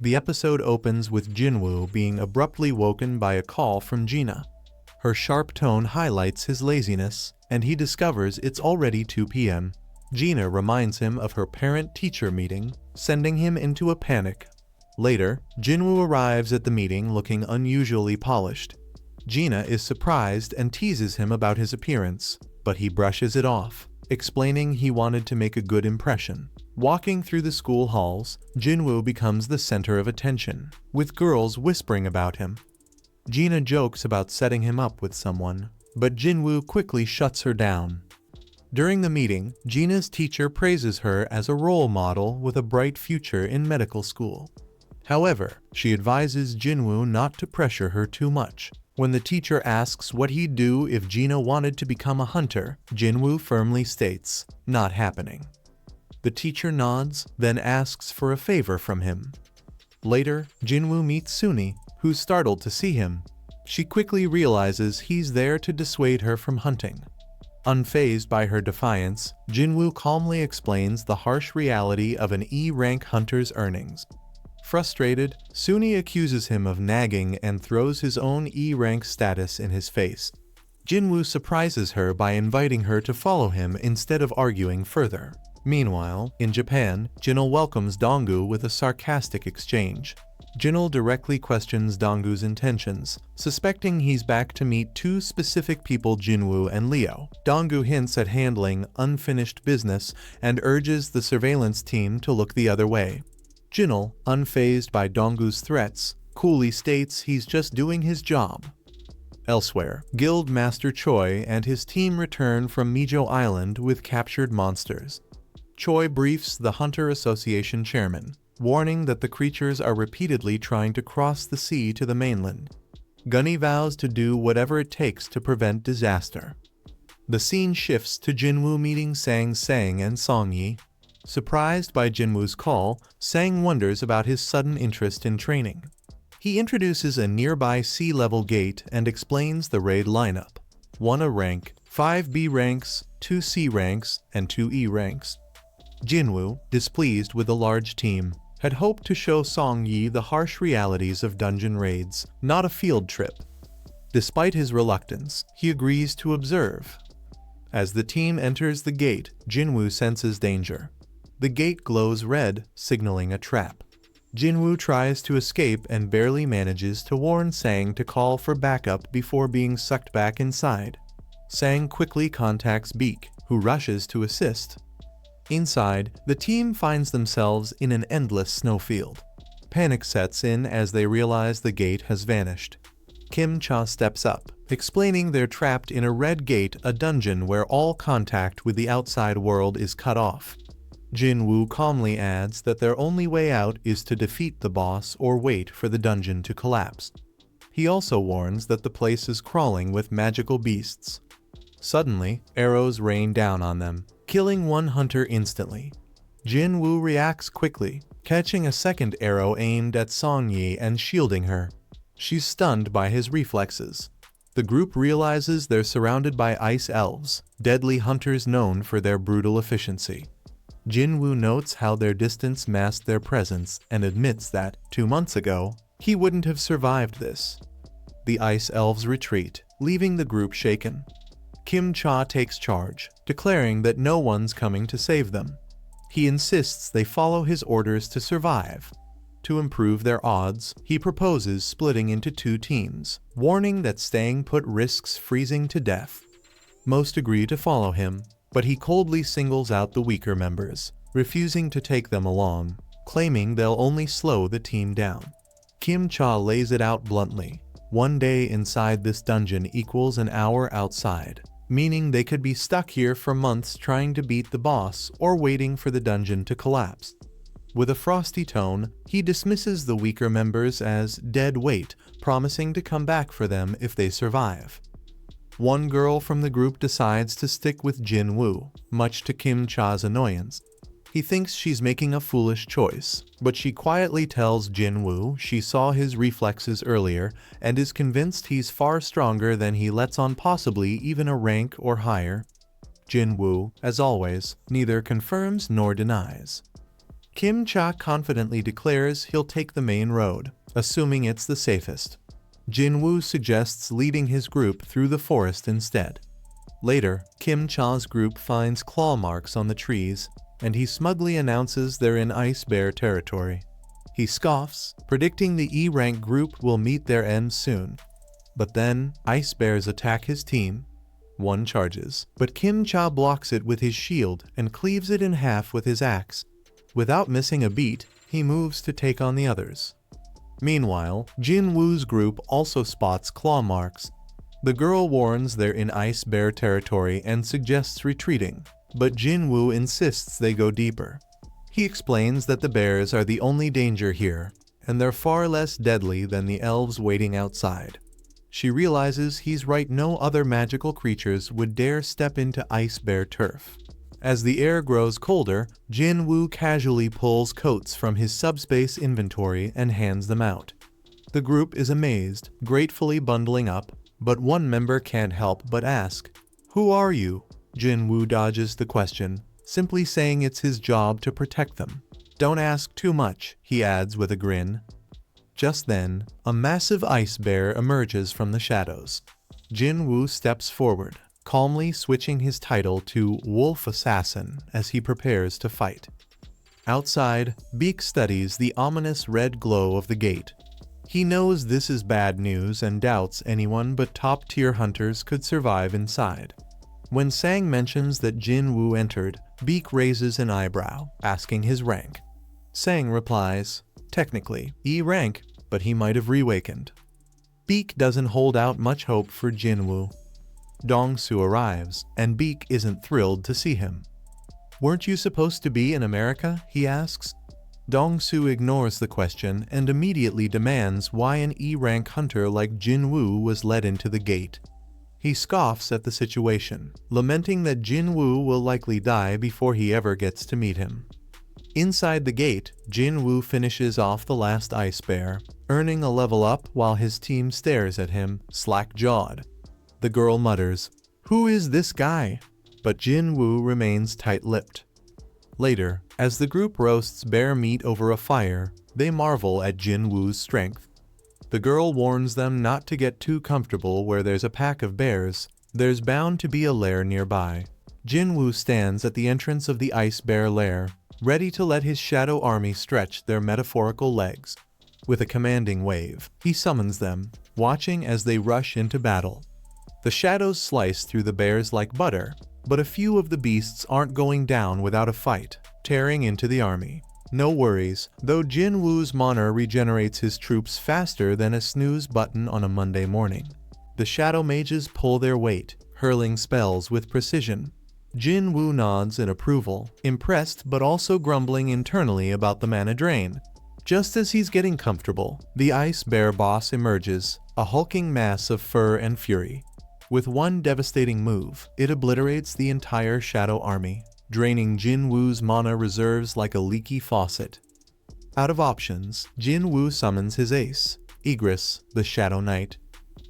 The episode opens with Jin-Woo being abruptly woken by a call from Gina. Her sharp tone highlights his laziness, and he discovers it's already 2 p.m. Gina reminds him of her parent-teacher meeting, sending him into a panic. Later, Jin-Woo arrives at the meeting looking unusually polished. Gina is surprised and teases him about his appearance, but he brushes it off, explaining he wanted to make a good impression. Walking through the school halls, Jin-Woo becomes the center of attention, with girls whispering about him. Gina jokes about setting him up with someone, but Jin-Woo quickly shuts her down. During the meeting, Gina's teacher praises her as a role model with a bright future in medical school. However, she advises Jin-Woo not to pressure her too much. When the teacher asks what he'd do if Gina wanted to become a hunter, Jin-Woo firmly states, "Not happening." The teacher nods, then asks for a favor from him. Later, Jin-Woo meets Suni, who's startled to see him. She quickly realizes he's there to dissuade her from hunting. Unfazed by her defiance, Jin-Woo calmly explains the harsh reality of an E-rank hunter's earnings. Frustrated, Suni accuses him of nagging and throws his own E-rank status in his face. Jin-Woo surprises her by inviting her to follow him instead of arguing further. Meanwhile, in Japan, Jinul welcomes Donggu with a sarcastic exchange. Jinul directly questions Donggu's intentions, suspecting he's back to meet 2 specific people, Jin-Woo and Leo. Donggu hints at handling unfinished business and urges the surveillance team to look the other way. Jinul, unfazed by Donggu's threats, coolly states he's just doing his job. Elsewhere, Guild Master Choi and his team return from Mijo Island with captured monsters. Choi briefs the Hunter Association chairman, warning that the creatures are repeatedly trying to cross the sea to the mainland. Gunny vows to do whatever it takes to prevent disaster. The scene shifts to Jin-Woo meeting Sang and Song-yi. Surprised by Jin-Woo's call, Sang wonders about his sudden interest in training. He introduces a nearby C-level gate and explains the raid lineup. 1 A rank, 5 B ranks, 2 C ranks, and 2 E ranks. Jin-Woo, displeased with the large team, had hoped to show Song-yi the harsh realities of dungeon raids, not a field trip. Despite his reluctance, he agrees to observe. As the team enters the gate, Jin-Woo senses danger. The gate glows red, signaling a trap. Jin-Woo tries to escape and barely manages to warn Sang to call for backup before being sucked back inside. Sang quickly contacts Beak, who rushes to assist. Inside, the team finds themselves in an endless snowfield. Panic sets in as they realize the gate has vanished. Kim Cha steps up, explaining they're trapped in a red gate, a dungeon where all contact with the outside world is cut off. Jin-Woo calmly adds that their only way out is to defeat the boss or wait for the dungeon to collapse. He also warns that the place is crawling with magical beasts. Suddenly, arrows rain down on them, killing one hunter instantly. Jin-Woo reacts quickly, catching a second arrow aimed at Song-yi and shielding her. She's stunned by his reflexes. The group realizes they're surrounded by ice elves, deadly hunters known for their brutal efficiency. Jin-Woo notes how their distance masked their presence and admits that, 2 months ago, he wouldn't have survived this. The ice elves retreat, leaving the group shaken. Kim Cha takes charge, declaring that no one's coming to save them. He insists they follow his orders to survive. To improve their odds, he proposes splitting into 2 teams, warning that staying put risks freezing to death. Most agree to follow him, but he coldly singles out the weaker members, refusing to take them along, claiming they'll only slow the team down. Kim Cha lays it out bluntly. 1 day inside this dungeon equals an hour outside, meaning they could be stuck here for months trying to beat the boss or waiting for the dungeon to collapse. With a frosty tone, he dismisses the weaker members as dead weight, promising to come back for them if they survive. One girl from the group decides to stick with Jin-Woo, much to Kim Cha's annoyance. He thinks she's making a foolish choice, but she quietly tells Jin-Woo she saw his reflexes earlier and is convinced he's far stronger than he lets on, possibly even a rank or higher. Jin-Woo, as always, neither confirms nor denies. Kim Cha confidently declares he'll take the main road, assuming it's the safest. Jin-Woo suggests leading his group through the forest instead. Later, Kim Cha's group finds claw marks on the trees, and he smugly announces they're in Ice Bear territory. He scoffs, predicting the E-rank group will meet their end soon. But then, Ice Bears attack his team. One charges, but Kim Cha blocks it with his shield and cleaves it in half with his axe. Without missing a beat, he moves to take on the others. Meanwhile, Jin-Woo's group also spots claw marks. The girl warns they're in Ice Bear territory and suggests retreating, but Jin-Woo insists they go deeper. He explains that the bears are the only danger here, and they're far less deadly than the elves waiting outside. She realizes he's right, no other magical creatures would dare step into Ice Bear turf. As the air grows colder, Jin-Woo casually pulls coats from his subspace inventory and hands them out. The group is amazed, gratefully bundling up, but one member can't help but ask, "Who are you?" Jin-Woo dodges the question, simply saying it's his job to protect them. "Don't ask too much," he adds with a grin. Just then, a massive ice bear emerges from the shadows. Jin-Woo steps forward, calmly switching his title to Wolf Assassin as he prepares to fight. Outside, Beak studies the ominous red glow of the gate. He knows this is bad news and doubts anyone but top-tier hunters could survive inside. When Sang mentions that Jin-Woo entered, Beak raises an eyebrow, asking his rank. Sang replies, "Technically, E rank, but he might have reawakened." Beak doesn't hold out much hope for Jin-Woo. Dong-Su arrives, and Beak isn't thrilled to see him. "Weren't you supposed to be in America?" he asks. Dong-Su ignores the question and immediately demands why an E-rank hunter like Jin-Woo was led into the gate. He scoffs at the situation, lamenting that Jin-Woo will likely die before he ever gets to meet him. Inside the gate, Jin-Woo finishes off the last ice bear, earning a level up while his team stares at him, slack-jawed. The girl mutters, "Who is this guy?" But Jin-Woo remains tight-lipped. Later, as the group roasts bear meat over a fire, they marvel at Jin-Woo's strength. The girl warns them not to get too comfortable where there's a pack of bears. There's bound to be a lair nearby. Jin-Woo stands at the entrance of the ice bear lair, ready to let his shadow army stretch their metaphorical legs. With a commanding wave, he summons them, watching as they rush into battle. The shadows slice through the bears like butter, but a few of the beasts aren't going down without a fight, tearing into the army. No worries, though Jin-Woo's mana regenerates his troops faster than a snooze button on a Monday morning. The shadow mages pull their weight, hurling spells with precision. Jin-Woo nods in approval, impressed but also grumbling internally about the mana drain. Just as he's getting comfortable, the ice bear boss emerges, a hulking mass of fur and fury. With one devastating move, it obliterates the entire shadow army, draining Jin-Woo's mana reserves like a leaky faucet. Out of options, Jin-Woo summons his ace, Igris, the Shadow Knight.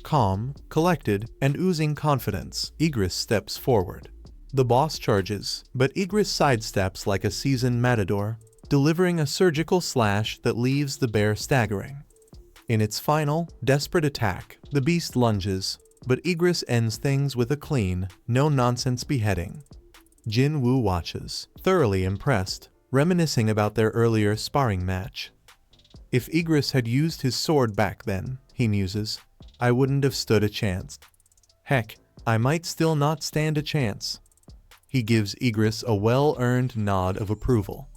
Calm, collected, and oozing confidence, Igris steps forward. The boss charges, but Igris sidesteps like a seasoned matador, delivering a surgical slash that leaves the bear staggering. In its final, desperate attack, the beast lunges, but Igris ends things with a clean, no-nonsense beheading. Jin-Woo watches, thoroughly impressed, reminiscing about their earlier sparring match. "If Igris had used his sword back then," he muses, "I wouldn't have stood a chance. Heck, I might still not stand a chance." He gives Igris a well-earned nod of approval.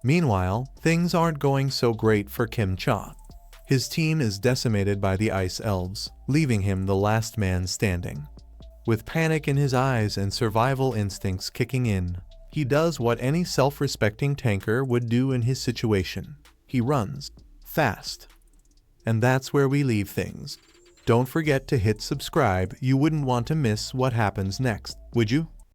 Meanwhile, things aren't going so great for Kim Cha. His team is decimated by the Ice Elves, leaving him the last man standing. With panic in his eyes and survival instincts kicking in, he does what any self-respecting tanker would do in his situation. He runs. Fast. And that's where we leave things. Don't forget to hit subscribe, you wouldn't want to miss what happens next, would you?